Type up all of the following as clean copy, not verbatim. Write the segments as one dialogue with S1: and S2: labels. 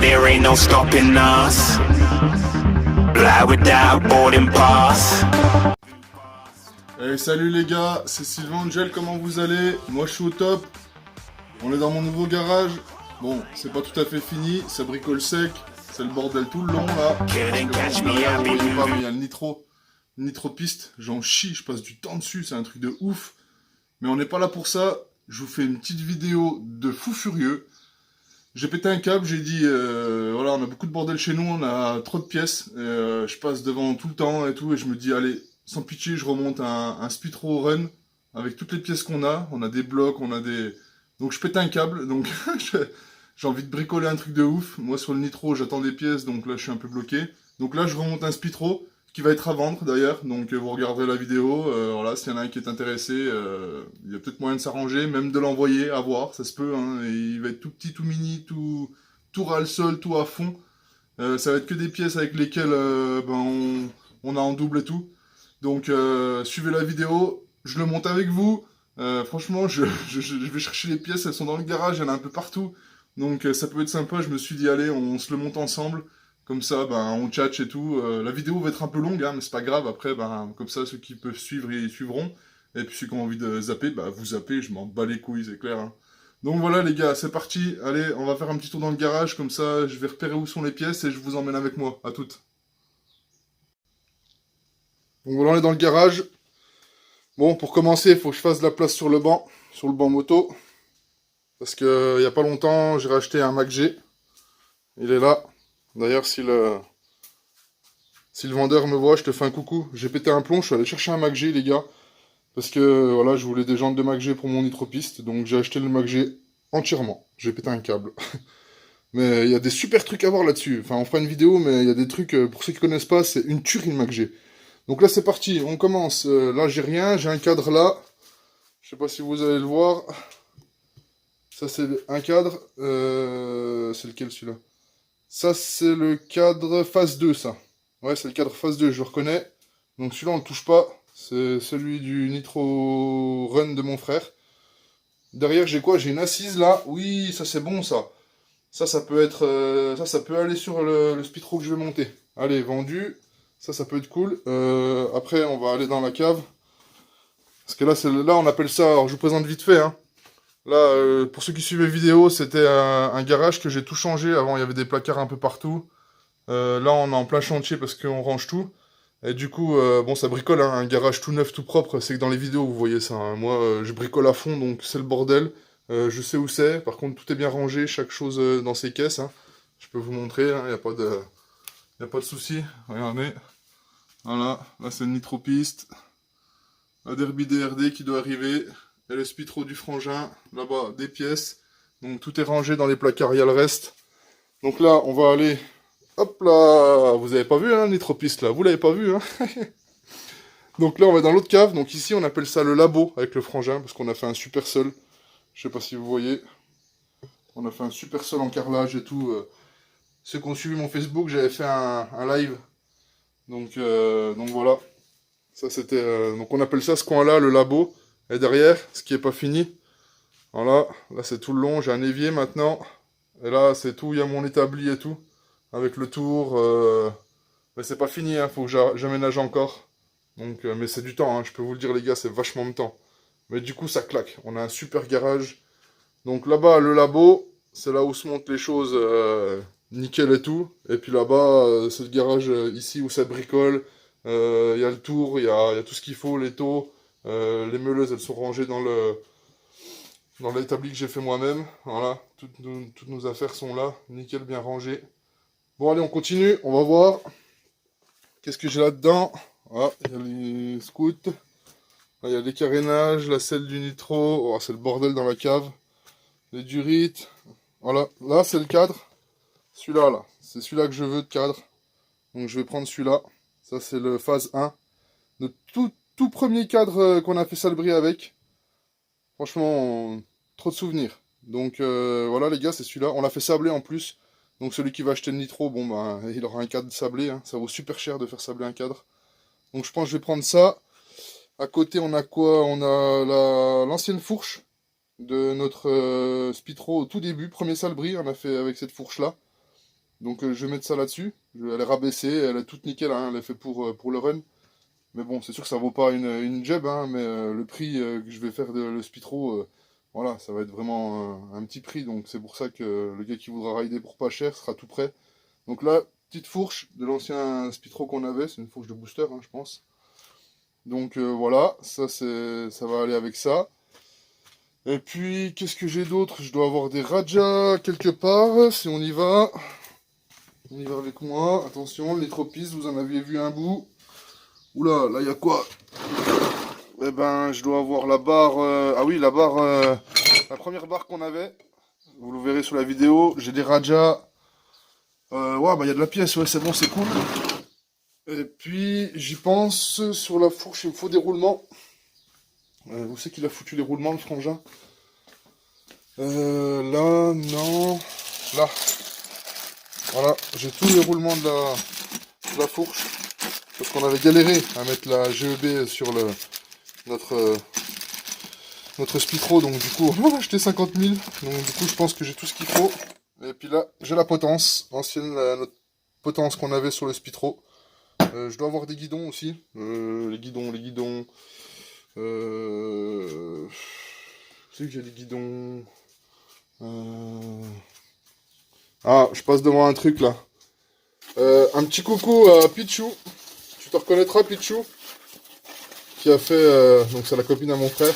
S1: there ain't no stopping us. Fly without boarding pass.
S2: Hey, salut les gars, c'est Sylvain Angel, comment vous allez? Moi je suis au top. On est dans mon nouveau garage. Bon, c'est pas tout à fait fini, ça bricole sec. C'est le bordel tout le long là.
S1: Couldn't catch me,
S2: Derrière,
S1: I've
S2: vous
S1: been
S2: voyez pas, mais il
S1: moving.
S2: y a le nitro piste. J'en chie, je passe du temps dessus, c'est un truc de ouf. Mais on n'est pas là pour ça. Je vous fais une petite vidéo de fou furieux. J'ai pété un câble, j'ai dit, voilà, on a beaucoup de bordel chez nous, on a trop de pièces. Je passe devant tout le temps et tout, et je me dis, allez, sans pitié, je remonte un Spitro Run avec toutes les pièces qu'on a. On a des blocs, on a des... Donc je pète un câble, donc j'ai envie de bricoler un truc de ouf. Moi sur le nitro, j'attends des pièces, donc là je suis un peu bloqué. Donc là je remonte un Spitro, qui va être à vendre d'ailleurs, donc vous regarderez la vidéo. Voilà, s'il y en a un qui est intéressé, il y a peut-être moyen de s'arranger, même de l'envoyer, à voir, ça se peut. Hein, et il va être tout petit, tout mini, tout ras le sol, tout à fond. Ça va être que des pièces avec lesquelles on a en double et tout. Donc suivez la vidéo, je le monte avec vous. Franchement, je vais chercher les pièces, elles sont dans le garage, il y en a un peu partout. Donc ça peut être sympa, je me suis dit, allez, on se le monte ensemble. Comme ça, on tchatche et tout. La vidéo va être un peu longue, hein, mais c'est pas grave. Après, comme ça, ceux qui peuvent suivre, ils suivront. Et puis ceux qui ont envie de zapper, vous zappez, je m'en bats les couilles, c'est clair. Hein. Donc voilà les gars, c'est parti. Allez, on va faire un petit tour dans le garage, comme ça, je vais repérer où sont les pièces et je vous emmène avec moi. À toutes. Donc voilà, on est dans le garage. Bon, pour commencer, il faut que je fasse de la place sur le banc moto. Parce que il y a pas longtemps, j'ai racheté un Mac G. Il est là. D'ailleurs, si le vendeur me voit, je te fais un coucou. J'ai pété un plomb, je suis allé chercher un Mac G, les gars. Parce que, voilà, je voulais des jantes de Mac G pour mon nitropiste. Donc j'ai acheté le Mac G entièrement. J'ai pété un câble. Mais il y a des super trucs à voir là-dessus. Enfin, on fera une vidéo, mais il y a des trucs, pour ceux qui connaissent pas, c'est une tuerie le Mac G. Donc là, c'est parti, on commence. Là, j'ai rien, j'ai un cadre là. Je sais pas si vous allez le voir. Ça, c'est un cadre. C'est lequel, celui-là? Ça, c'est le cadre phase 2, ça. Ouais, c'est le cadre phase 2, je le reconnais. Donc celui-là, on le touche pas. C'est celui du Nitro Run de mon frère. Derrière, j'ai quoi? J'ai une assise, là. Oui, ça, c'est bon, ça. Ça peut être... ça peut aller sur le Spitro que je vais monter. Allez, vendu. Ça peut être cool. Après, on va aller dans la cave. Parce que là, on appelle ça... Alors, je vous présente vite fait, hein. Là, pour ceux qui suivent les vidéos, c'était un garage que j'ai tout changé. Avant, il y avait des placards un peu partout. Là, on est en plein chantier parce qu'on range tout. Et du coup, bon, ça bricole, hein, un garage tout neuf, tout propre. C'est que dans les vidéos, vous voyez ça. Hein. Moi, je bricole à fond, donc c'est le bordel. Je sais où c'est. Par contre, tout est bien rangé, chaque chose dans ses caisses. Hein. Je peux vous montrer, il n'y a pas de souci. Regardez. Voilà, là c'est le nitropiste. La Derby DRD qui doit arriver. Et le Spitro du frangin. Là-bas, des pièces. Donc tout est rangé dans les placards, il y a le reste. Donc là, on va aller... Hop là! Vous avez pas vu, hein, le nitropiste, là? Vous l'avez pas vu, hein? Donc là, on va dans l'autre cave. Donc ici, on appelle ça le labo avec le frangin. Parce qu'on a fait un super sol. Je sais pas si vous voyez. On a fait un super sol en carrelage et tout. Ceux qui ont suivi mon Facebook, j'avais fait un live. Donc voilà. Ça c'était. Donc on appelle ça ce coin-là le labo. Et derrière, ce qui est pas fini. Voilà. Là c'est tout le long. J'ai un évier maintenant. Et là c'est tout. Il y a mon établi et tout. Avec le tour. Mais c'est pas fini. Hein. Faut que j'aménage encore. Donc, mais c'est du temps. Hein. Je peux vous le dire les gars, c'est vachement de temps. Mais du coup ça claque. On a un super garage. Donc là-bas le labo. C'est là où se montent les choses. Nickel et tout. Et puis là-bas, c'est le garage ici où ça bricole. Il y a le tour, il y a tout ce qu'il faut, les taux. Les meuleuses, elles sont rangées dans l'établi que j'ai fait moi-même. Voilà, toutes nos affaires sont là. Nickel, bien rangées. Bon, allez, on continue. On va voir. Qu'est-ce que j'ai là-dedans? Ah, il y a les scouts. Là, il y a les carénages, la selle du nitro. Oh, c'est le bordel dans la cave. Les durites. Voilà, là, c'est le cadre. Celui-là, là, c'est celui-là que je veux de cadre. Donc je vais prendre celui-là. Ça, c'est le phase 1. Le tout premier cadre qu'on a fait salbris avec. Franchement, trop de souvenirs. Donc voilà les gars, c'est celui-là. On l'a fait sabler en plus. Donc celui qui va acheter le nitro, bon bah, il aura un cadre sablé. Hein. Ça vaut super cher de faire sabler un cadre. Donc je pense que je vais prendre ça. À côté, on a quoi? On a l'ancienne fourche de notre Spitro au tout début. Premier salbris, on a fait avec cette fourche-là. Donc je vais mettre ça là-dessus. Elle est rabaissée, elle est toute nickel, hein, elle est faite pour le run. Mais bon, c'est sûr que ça vaut pas une job, hein, mais le prix que je vais faire de le Spitro, voilà, ça va être vraiment un petit prix. Donc c'est pour ça que le gars qui voudra rider pour pas cher sera tout prêt. Donc là, petite fourche de l'ancien Spitro qu'on avait, c'est une fourche de booster, hein, je pense. Donc voilà, ça va aller avec ça. Et puis, qu'est-ce que j'ai d'autre? Je dois avoir des Raja quelque part, si on y va. On y va avec moi. Attention, les tropistes, vous en aviez vu un bout. Oula, là, il y a quoi? Eh ben, je dois avoir la barre... ah oui, la barre... la première barre qu'on avait. Vous le verrez sur la vidéo. J'ai des Raja. Ouais, bah, il y a de la pièce. Ouais, c'est bon, c'est cool. Et puis, j'y pense. Sur la fourche, il me faut des roulements. Où c'est qu'il a foutu les roulements, le frangin? Là, non. Là. Voilà, j'ai tous les roulements de la fourche. Parce qu'on avait galéré à mettre la GEB sur notre Spitro. Donc du coup, on a acheté 50 000. Donc du coup, je pense que j'ai tout ce qu'il faut. Et puis là, j'ai la potence. Ancienne, notre potence qu'on avait sur le Spitro. Je dois avoir des guidons aussi. Les guidons. Je sais que j'ai des guidons. Ah, je passe devant un truc là. Un petit coucou à Pichou. Tu te reconnaîtras, Pichou? Qui a fait... donc c'est la copine à mon frère.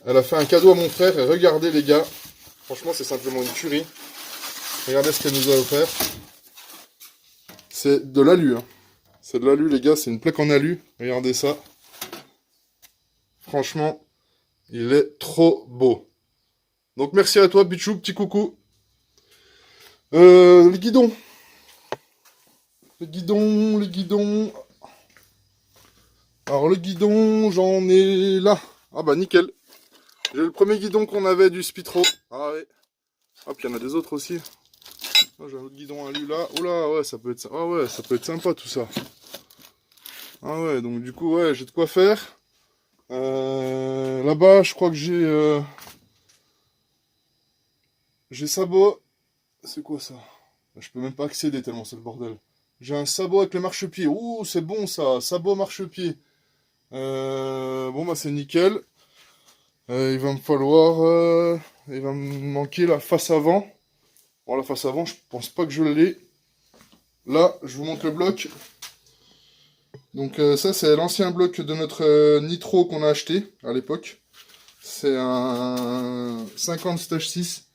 S2: Elle a fait un cadeau à mon frère. Et regardez les gars. Franchement, c'est simplement une tuerie. Regardez ce qu'elle nous a offert. C'est de l'alu. Hein. C'est de l'alu, les gars. C'est une plaque en alu. Regardez ça. Franchement, il est trop beau. Donc merci à toi, Pichou. Petit coucou. Les guidons. Les guidons. Alors le guidon, j'en ai là. Ah bah nickel. J'ai le premier guidon qu'on avait du Spitro. Ah ouais. Hop, il y en a des autres aussi. Ah, j'ai un autre guidon à lui là. Oh là, ouais, ça peut être ah ouais, ça peut être sympa tout ça. Ah ouais, donc du coup, ouais, j'ai de quoi faire. Là-bas, je crois que j'ai sabot. C'est quoi ça? Je peux même pas accéder tellement c'est le bordel. J'ai un sabot avec le marchepied. Ouh, c'est bon ça. Sabot marchepied. Bon, bah c'est nickel. Il va me falloir... il va me manquer la face avant. Bon, la face avant, je pense pas que je l'ai. Là, je vous montre le bloc. Donc ça, c'est l'ancien bloc de notre Nitro qu'on a acheté à l'époque. C'est un 50 stage 6.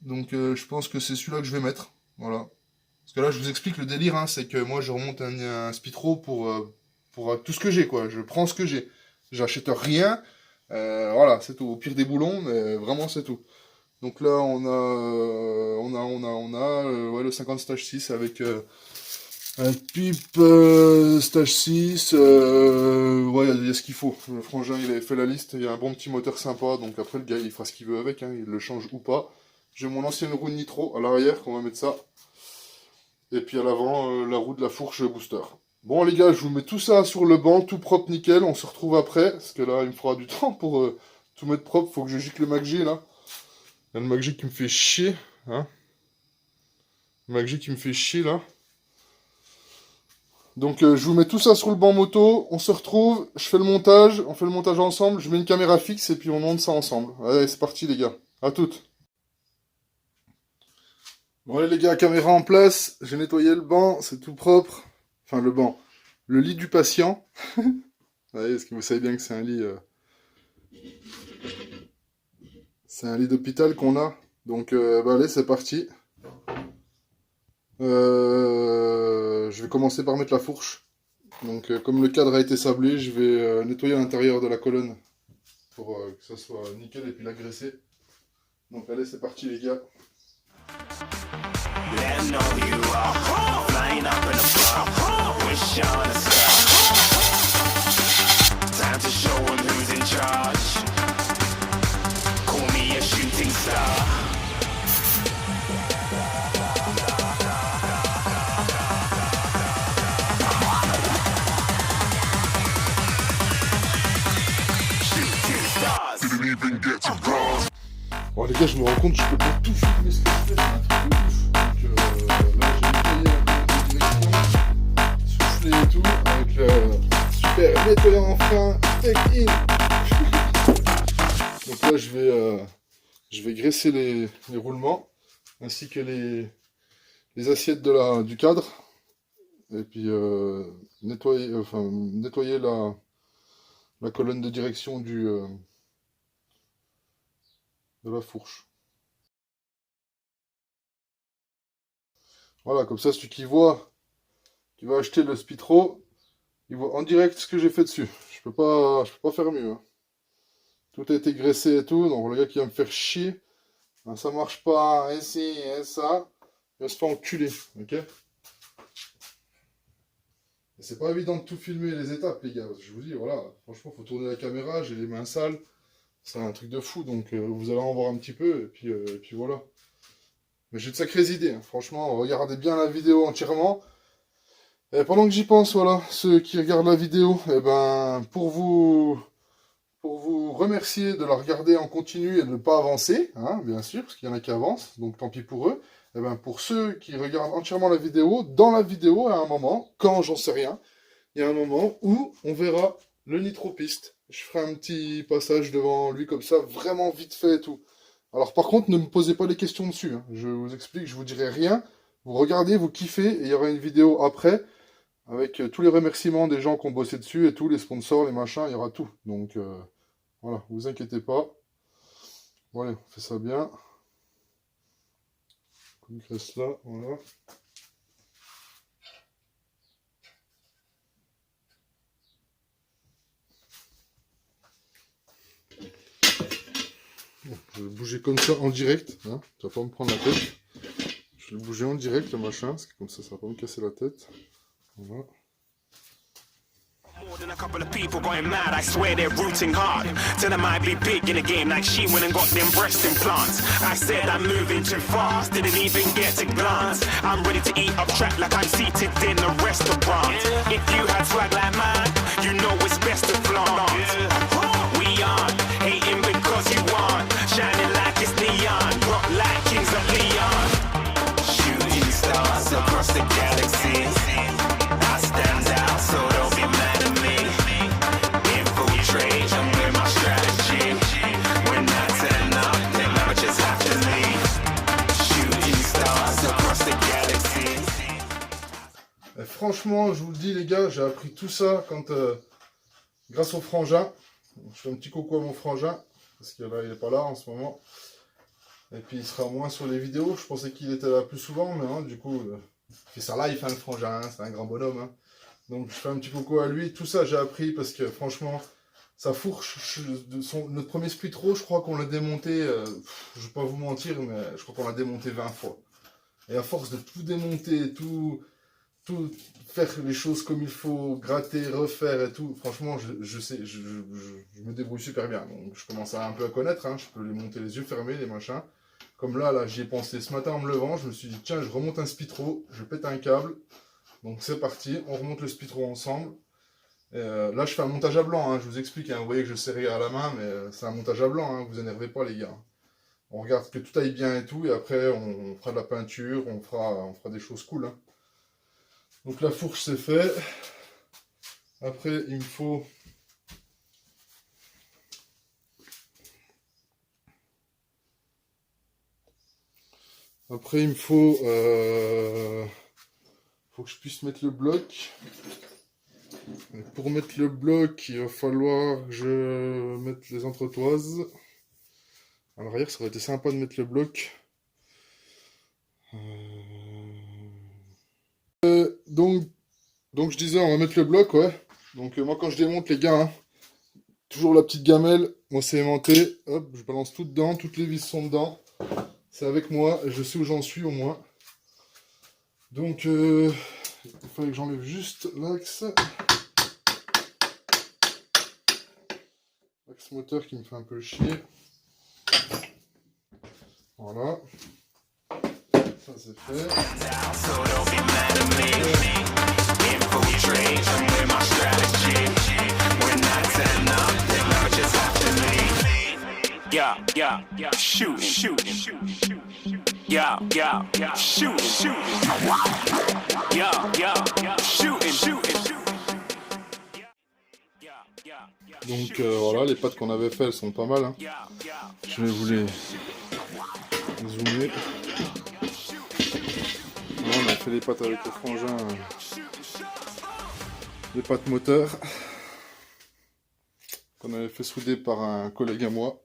S2: Donc je pense que c'est celui-là que je vais mettre. Voilà. Parce que là, je vous explique le délire, hein, c'est que moi, je remonte un Spitro pour tout ce que j'ai, quoi. Je prends ce que j'ai. J'achète rien. Voilà, c'est tout. Au pire des boulons, mais vraiment, c'est tout. Donc là, on a ouais, le 50 stage 6 avec un pipe stage 6. Ouais, il y a ce qu'il faut. Le frangin, il avait fait la liste. Il y a un bon petit moteur sympa. Donc après, le gars, il fera ce qu'il veut avec. Hein, il le change ou pas. J'ai mon ancienne roue de Nitro à l'arrière, qu'on va mettre ça. Et puis à l'avant, la roue de la fourche booster. Bon les gars, je vous mets tout ça sur le banc, tout propre, nickel. On se retrouve après, parce que là, il me faudra du temps pour tout mettre propre. Faut que je gicle le MacG, là. Il y a le MacG qui me fait chier. Hein. Le MacG qui me fait chier, là. Donc je vous mets tout ça sur le banc moto. On se retrouve, je fais le montage. On fait le montage ensemble. Je mets une caméra fixe et puis on monte ça ensemble. Allez, c'est parti les gars. À toutes. Bon allez les gars, caméra en place, j'ai nettoyé le banc, c'est tout propre. Enfin le banc, le lit du patient. Ouais, est-ce que vous savez bien que c'est un lit... C'est un lit d'hôpital qu'on a. Donc bah allez, c'est parti. Je vais commencer par mettre la fourche. Donc comme le cadre a été sablé, je vais nettoyer l'intérieur de la colonne. Pour que ça soit nickel et puis l'agresser. Donc allez, c'est parti les gars.
S1: Let 'em know who you are. Flying up in a bar. Wish on a star. Time to show 'em who's in charge. Call me a shooting star. Shooting stars. Didn't even get to cross.
S2: Bon les gars, je me rends compte que je peux pas tout filmer ce que je fais, c'est un truc de ouf. Donc là j'ai nettoyé la colonne de direction, soufflé et tout, avec le super nettoyant en frein, take in. Donc là je vais graisser les roulements, ainsi que les assiettes du cadre, et puis nettoyer la colonne de direction de la fourche. Voilà, comme ça, celui qui va acheter le Spitro, il voit en direct ce que j'ai fait dessus. Je peux pas faire mieux. Hein. Tout a été graissé et tout, donc le gars qui va me faire chier, ben, ça marche pas, et si, et ça, il va se faire enculer, ok? Et c'est pas évident de tout filmer les étapes, les gars. Je vous dis, voilà, franchement, faut tourner la caméra, j'ai les mains sales, c'est un truc de fou, donc vous allez en voir un petit peu, et puis voilà. Mais j'ai de sacrées idées, hein. Franchement, regardez bien la vidéo entièrement. Et pendant que j'y pense, voilà, ceux qui regardent la vidéo, eh ben, pour vous remercier de la regarder en continu et de ne pas avancer, hein, bien sûr, parce qu'il y en a qui avancent, donc tant pis pour eux. Eh ben, pour ceux qui regardent entièrement la vidéo, dans la vidéo, à un moment, quand j'en sais rien, il y a un moment où on verra le nitro-piste. Je ferai un petit passage devant lui comme ça, vraiment vite fait et tout. Alors par contre, ne me posez pas des questions dessus, hein. Je vous explique, je vous dirai rien. Vous regardez, vous kiffez, et il y aura une vidéo après, avec tous les remerciements des gens qui ont bossé dessus, et tous les sponsors, les machins, il y aura tout. Donc voilà, vous inquiétez pas. Bon allez, on fait ça bien. Comme graisse là, voilà. Bon, je vais le bouger comme ça en direct, hein. Tu vas pas me prendre la tête. Je vais le bouger en direct le machin, parce que comme ça va pas me casser la tête. Voilà.
S1: More than a couple of people going mad, I swear they're rooting hard. Tell them I'd be big in the game like she went and got them breast implants. I said I'm moving too fast, didn't even get a glance. I'm ready to eat up track like I'm seated in a restaurant. If you had swag like mine, you know it's best to flaunt. We aren't hating because you aren't shining like it's neon, rock like kings of Leon. Shooting stars across the galaxy. I stand out, so don't be mad at me. Infiltrate, I'm with my strategy. When I turn up, they never just have to leave. Shooting stars across the galaxy.
S2: Et franchement, je vous le dis les gars, j'ai appris tout ça grâce au frangin. Je fais un petit coucou à mon frangin, parce que là il est pas là en ce moment. Et puis il sera moins sur les vidéos, je pensais qu'il était là plus souvent, mais hein, du coup, il fait ça live, hein, le frangin, hein, c'est un grand bonhomme. Hein. Donc je fais un petit coucou à lui, tout ça j'ai appris parce que franchement, sa fourche, notre premier Spitro, je crois qu'on l'a démonté, je vais pas vous mentir, mais je crois qu'on l'a démonté 20 fois. Et à force de tout démonter, tout faire les choses comme il faut, gratter, refaire et tout, franchement, je me débrouille super bien. Donc je commence un peu à connaître, hein, je peux les monter les yeux fermés, les machins. Comme là j'y ai pensé ce matin en me levant, je me suis dit, tiens, je remonte un Spitro, je pète un câble. Donc c'est parti, on remonte le Spitro ensemble. Là je fais un montage à blanc, hein, je vous explique, hein, vous voyez que je serre à la main, mais c'est un montage à blanc, hein, vous énervez pas les gars. On regarde que tout aille bien et tout, et après on fera de la peinture, on fera des choses cool. Hein. Donc la fourche c'est fait. Après il me faut faut que je puisse mettre le bloc. Et pour mettre le bloc, il va falloir que je mette les entretoises. À l'arrière, ça aurait été sympa de mettre le bloc. Donc je disais, on va mettre le bloc, ouais. Donc moi quand je démonte les gars, hein, toujours la petite gamelle, moi c'est aimanté, hop, je balance tout dedans, toutes les vis sont dedans. C'est avec moi, et je sais où j'en suis au moins. Donc il fallait que j'enlève juste l'axe. L'axe moteur qui me fait un peu chier. Voilà. Ça c'est fait.
S1: yeah, yeah, shoot, shoot, yeah, yeah, shoot, shoot, yeah, yeah, shoot, shoot.
S2: Donc voilà, les pattes qu'on avait fait, elles sont pas mal. Hein. Je vais vous les zoomer. Voilà, on a fait les pattes avec le frangin, les pattes moteurs qu'on avait fait souder par un collègue à moi.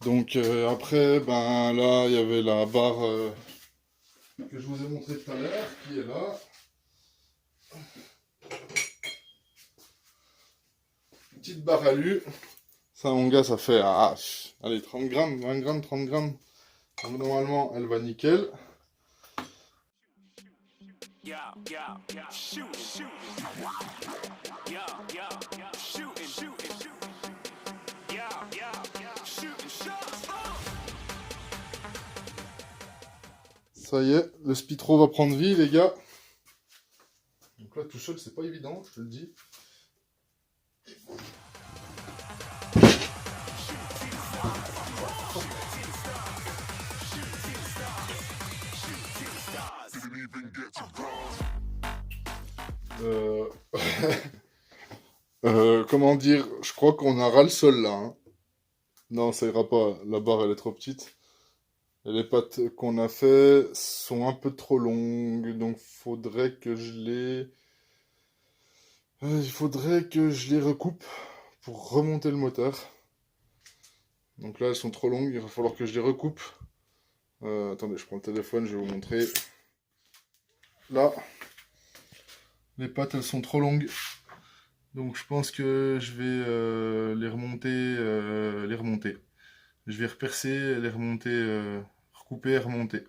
S2: Donc après, ben là, il y avait la barre que je vous ai montré tout à l'heure, qui est là. Petite barre alu. Ça, mon gars, ça fait allez, 30 grammes, 20 grammes, 30 grammes. Donc, normalement, elle va nickel. Ça y est, le Spitro va prendre vie, les gars. Donc là, tout seul, c'est pas évident, je te le dis. Comment dire, je crois qu'on a ras le sol là. Hein. Non, ça ira pas, la barre elle est trop petite. Et les pattes qu'on a fait sont un peu trop longues, donc faudrait que je les... il faudrait que je les recoupe pour remonter le moteur. Donc là, elles sont trop longues, il va falloir que je les recoupe. Attendez, je prends le téléphone, je vais vous montrer. Là, les pattes, elles sont trop longues. Donc je pense que je vais les remonter. Je vais repercer, les remonter, recouper et remonter.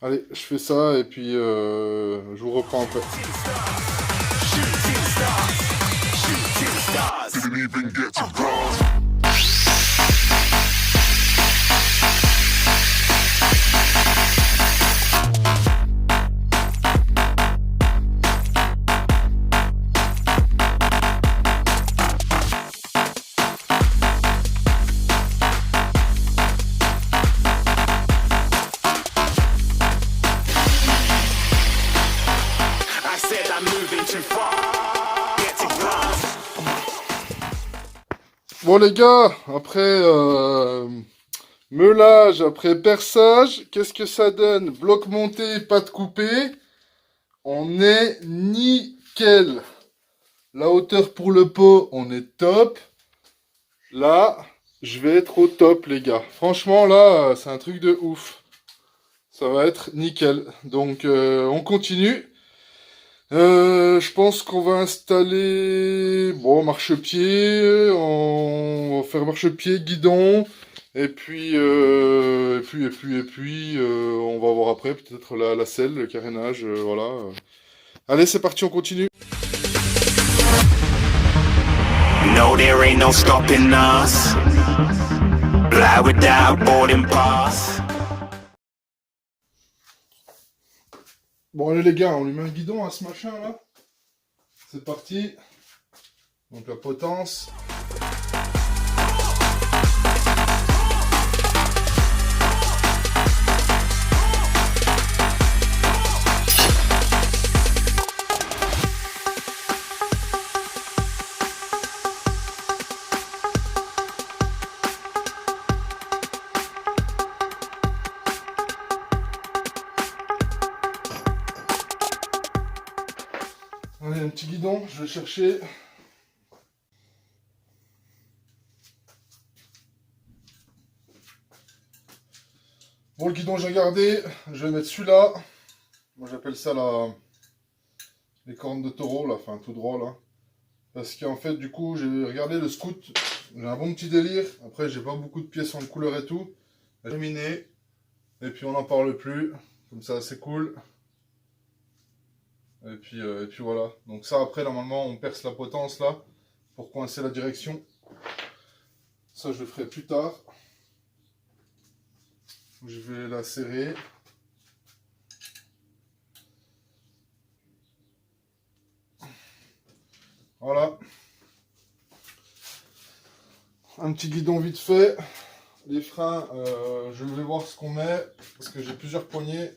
S2: Allez, je fais ça et puis je vous reprends après. Bon les gars, après meulage, après perçage, qu'est-ce que ça donne? Bloc monté, patte coupée. On est nickel. La hauteur pour le pot, on est top. Là, je vais être au top les gars. Franchement là, c'est un truc de ouf. Ça va être nickel. Donc on continue. Je pense qu'on va installer marchepied, on va faire marchepied, guidon, et puis on va voir après peut-être la selle, le carénage, voilà. Allez, c'est parti, on continue.
S1: No, there ain't no stopping us. Fly without boarding pass.
S2: Bon allez les gars, on lui met un guidon à ce machin là. C'est parti. Donc la potence. Allez, un petit guidon, je vais chercher. Bon, le guidon, j'ai regardé. Je vais mettre celui-là. Moi, j'appelle ça les cornes de taureau, là, enfin, tout droit, là. Parce qu'en fait, du coup, j'ai regardé le scout. J'ai un bon petit délire. Après, j'ai pas beaucoup de pièces en couleur et tout. J'ai terminé. Et puis, on n'en parle plus. Comme ça, c'est cool. Et puis voilà. Donc ça, après, normalement, on perce la potence, là, pour coincer la direction. Ça, je le ferai plus tard. Je vais la serrer. Voilà. un petit guidon vite fait. Les freins, je vais voir ce qu'on met, parce que j'ai plusieurs poignées.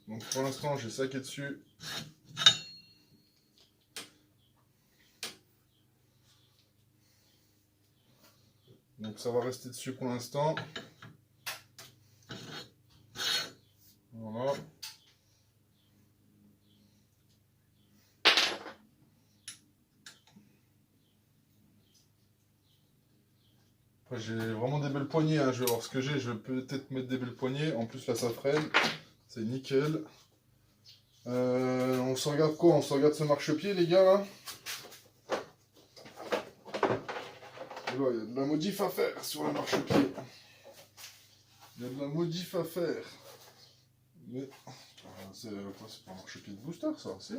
S2: Donc pour l'instant, j'ai ça qui est dessus. Donc ça va rester dessus pour l'instant. Voilà. Après, j'ai vraiment des belles poignées, hein. Je vais voir ce que j'ai. Je vais peut-être mettre des belles poignées. En plus, là, ça freine. C'est nickel. On se regarde quoi? On se regarde ce marchepied, les gars, là. Et là, il y a de la modif à faire sur le marchepied. Il y a de la modif à faire. Mais... c'est quoi? C'est pas un marchepied de booster, ça, c'est...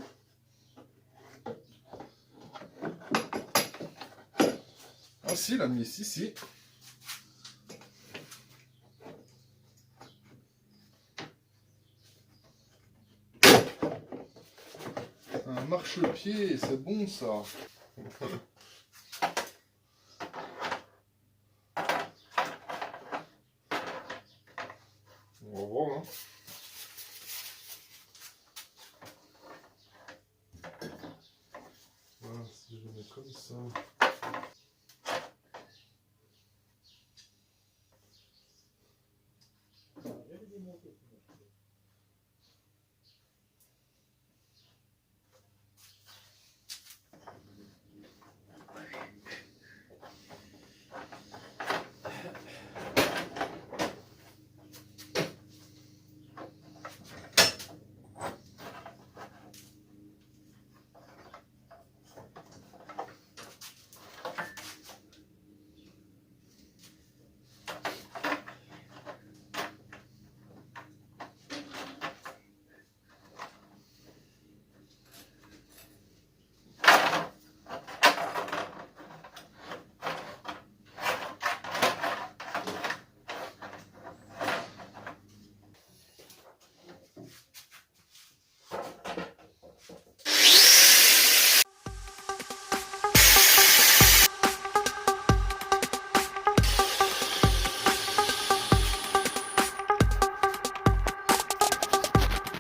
S2: Ah si, l'a mis ici, si. Un marchepied, c'est bon ça. On va voir, hein. Voilà, si je le mets comme ça.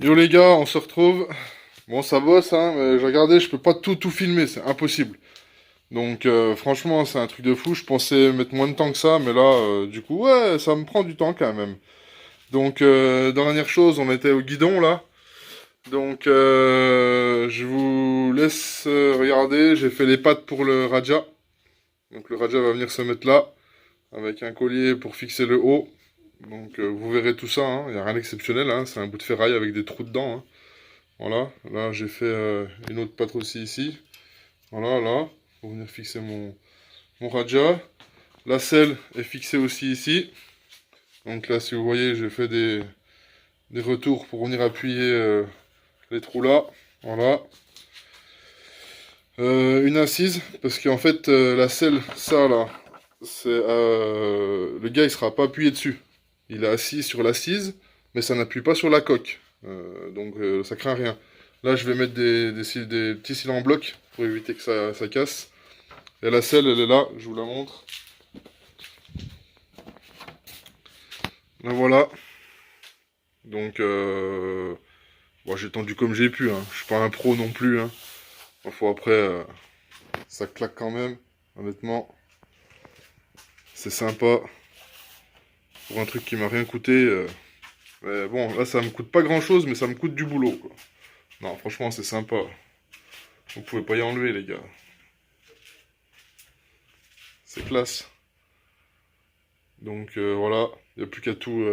S2: Yo les gars, on se retrouve. Bon, ça bosse, hein, mais j'ai regardé, je peux pas tout filmer, c'est impossible. Donc franchement, c'est un truc de fou. Je pensais mettre moins de temps que ça, mais là, du coup, ouais, ça me prend du temps quand même. Donc, dernière chose, on était au guidon, là. Donc, je vous laisse regarder. J'ai fait les pattes pour le Raja. Donc, le Raja va venir se mettre là, avec un collier pour fixer le haut. Donc, vous verrez tout ça, hein. Il n'y a rien d'exceptionnel, hein. C'est un bout de ferraille avec des trous dedans, hein. Voilà, là, j'ai fait une autre patte aussi ici. Voilà, là, pour venir fixer mon Raja. La selle est fixée aussi ici. Donc là, si vous voyez, j'ai fait des retours pour venir appuyer les trous là. Voilà. Une assise, parce qu'en fait, la selle, ça là, c'est le gars, il sera pas appuyé dessus. Il est assis sur l'assise, mais ça n'appuie pas sur la coque. Donc ça craint rien. Là, je vais mettre des petits cils en bloc pour éviter que ça casse. Et la selle, elle est là, je vous la montre. Là, voilà. Donc, bon, j'ai tendu comme j'ai pu, hein. Je suis pas un pro non plus, hein. Parfois après, ça claque quand même, honnêtement. C'est sympa. Pour un truc qui m'a rien coûté. Mais bon, là, ça me coûte pas grand chose, mais ça me coûte du boulot, quoi. Non, franchement, c'est sympa. Vous pouvez pas y enlever, les gars. C'est classe. Donc, voilà. Il n'y a plus qu'à tout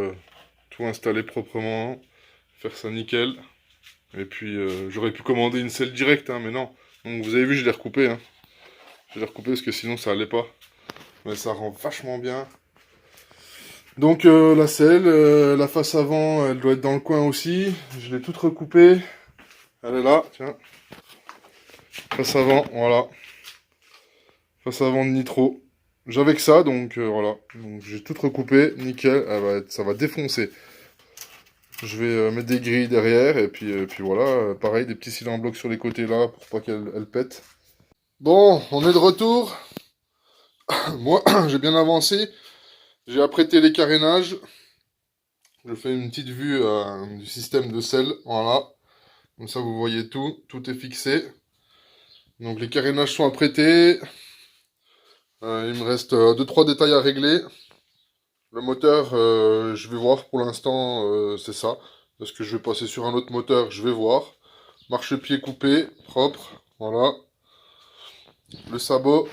S2: installer proprement. Faire ça nickel. Et puis, j'aurais pu commander une selle directe, hein, mais non. Donc, vous avez vu, je l'ai recoupé, hein. Je l'ai recoupé parce que sinon, ça allait pas. Mais ça rend vachement bien. Donc la selle, la face avant, elle doit être dans le coin aussi. Je l'ai toute recoupée. Elle est là, tiens. Face avant, voilà. Face avant de nitro. J'avais que ça, donc voilà. Donc j'ai tout recoupé, nickel. Ça va défoncer. Je vais mettre des grilles derrière, et puis voilà. Pareil, des petits cylindres en bloc sur les côtés là, pour pas qu'elle pète. Bon, on est de retour. Moi, j'ai bien avancé. J'ai apprêté les carénages. Je fais une petite vue du système de selle. Voilà. Comme ça, vous voyez tout. Tout est fixé. Donc, les carénages sont apprêtés. Il me reste 2-3 détails à régler. Le moteur, je vais voir. Pour l'instant, c'est ça. Parce que je vais passer sur un autre moteur, je vais voir. Marchepied coupé, propre. Voilà. Le sabot.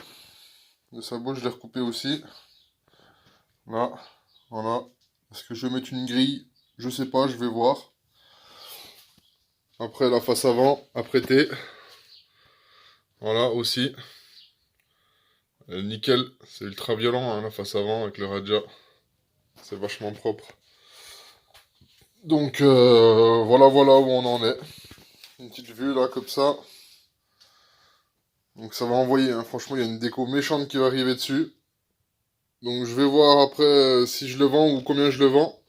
S2: Le sabot, je l'ai recoupé aussi. Là. Voilà. Est-ce que je vais mettre une grille? Je sais pas, je vais voir. Après, la face avant, apprêtée. Voilà, aussi. Nickel. C'est ultra violent, hein, la face avant avec le Raja. C'est vachement propre. Donc, voilà où on en est. Une petite vue, là, comme ça. Donc, ça va envoyer, hein. Franchement, il y a une déco méchante qui va arriver dessus. Donc, je vais voir après si je le vends ou combien je le vends.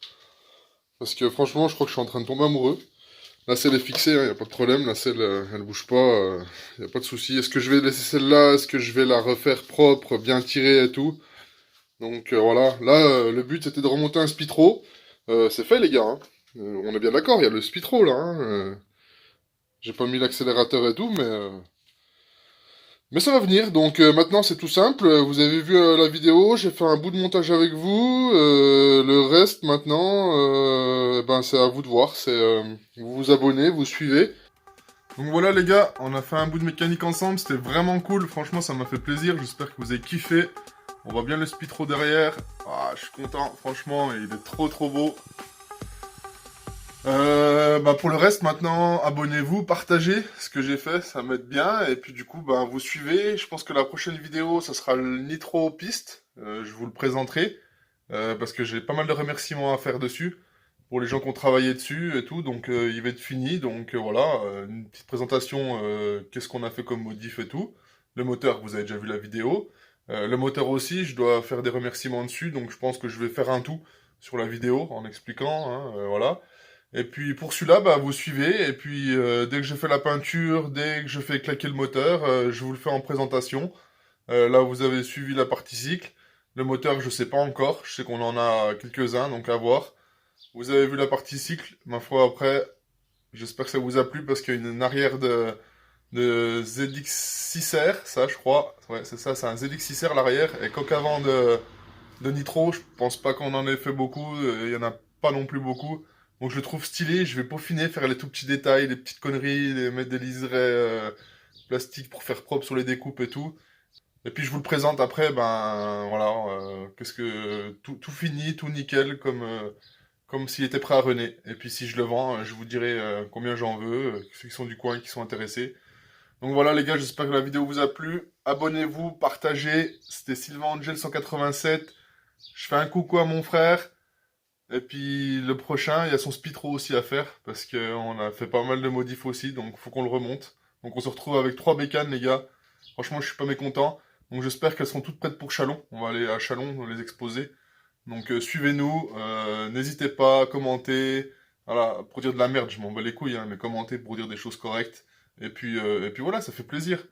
S2: Parce que, franchement, je crois que je suis en train de tomber amoureux. La selle est fixée, il n'y a pas de problème. La selle, elle bouge pas. Il n'y a pas de souci. Est-ce que je vais laisser celle-là? Est-ce que je vais la refaire propre, bien tirée et tout? Donc, voilà. Là, le but, c'était de remonter un Spitro. C'est fait, les gars, hein. On est bien d'accord, il y a le Spitro, là, hein. J'ai pas mis l'accélérateur et tout, mais ça va venir. Donc maintenant c'est tout simple. Vous avez vu la vidéo, j'ai fait un bout de montage avec vous. Le reste maintenant, ben c'est à vous de voir. C'est vous vous abonnez, vous suivez. Donc voilà les gars, on a fait un bout de mécanique ensemble. C'était vraiment cool. Franchement, ça m'a fait plaisir. J'espère que vous avez kiffé. On voit bien le Spitro derrière. Ah, je suis content. Franchement, il est trop beau. Bah pour le reste maintenant, abonnez-vous, partagez ce que j'ai fait, ça m'aide bien. Et puis du coup, bah, vous suivez. Je pense que la prochaine vidéo, ça sera le Nitro piste. Je vous le présenterai. Parce que j'ai pas mal de remerciements à faire dessus. Pour les gens qui ont travaillé dessus et tout. Donc il va être fini. Donc voilà, une petite présentation. Qu'est-ce qu'on a fait comme modif et tout. Le moteur, vous avez déjà vu la vidéo. Le moteur aussi, je dois faire des remerciements dessus. Donc je pense que je vais faire un tout sur la vidéo en expliquant. Hein, voilà. Et puis pour celui-là, bah, vous suivez, et puis dès que je fais la peinture, dès que je fais claquer le moteur, je vous le fais en présentation. Là, vous avez suivi la partie cycle. Le moteur, je sais pas encore, je sais qu'on en a quelques-uns, donc à voir. Vous avez vu la partie cycle, ma foi, après, j'espère que ça vous a plu, parce qu'il y a une arrière de ZX6R, ça je crois. Ouais, c'est ça, c'est un ZX6R l'arrière, et coque avant de Nitro, je pense pas qu'on en ait fait beaucoup, il y en a pas non plus beaucoup. Donc je le trouve stylé, je vais peaufiner, faire les tout petits détails, les petites conneries, mettre des liserés plastiques pour faire propre sur les découpes et tout. Et puis je vous le présente après, ben voilà, qu'est-ce que tout fini, tout nickel, comme s'il était prêt à runner. Et puis si je le vends, je vous dirai combien j'en veux, ceux qui sont du coin, qui sont intéressés. Donc voilà les gars, j'espère que la vidéo vous a plu. Abonnez-vous, partagez. C'était Sylvain Angel 187. Je fais un coucou à mon frère. Et puis le prochain, il y a son Spitro aussi à faire, parce qu'on a fait pas mal de modifs aussi, donc faut qu'on le remonte. Donc on se retrouve avec 3 bécanes les gars. Franchement je suis pas mécontent. Donc j'espère qu'elles seront toutes prêtes pour Chalon. On va aller à Chalon les exposer. Donc suivez-nous, n'hésitez pas à commenter. Voilà, pour dire de la merde, je m'en bats les couilles, hein, mais commentez pour dire des choses correctes. Et puis voilà, ça fait plaisir.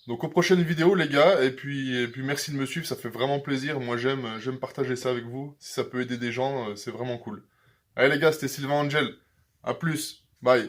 S2: Donc aux prochaines vidéos les gars, et puis merci de me suivre, ça fait vraiment plaisir. Moi j'aime partager ça avec vous. Si ça peut aider des gens, c'est vraiment cool. Allez les gars, c'était Sylvain Angel. À plus, bye.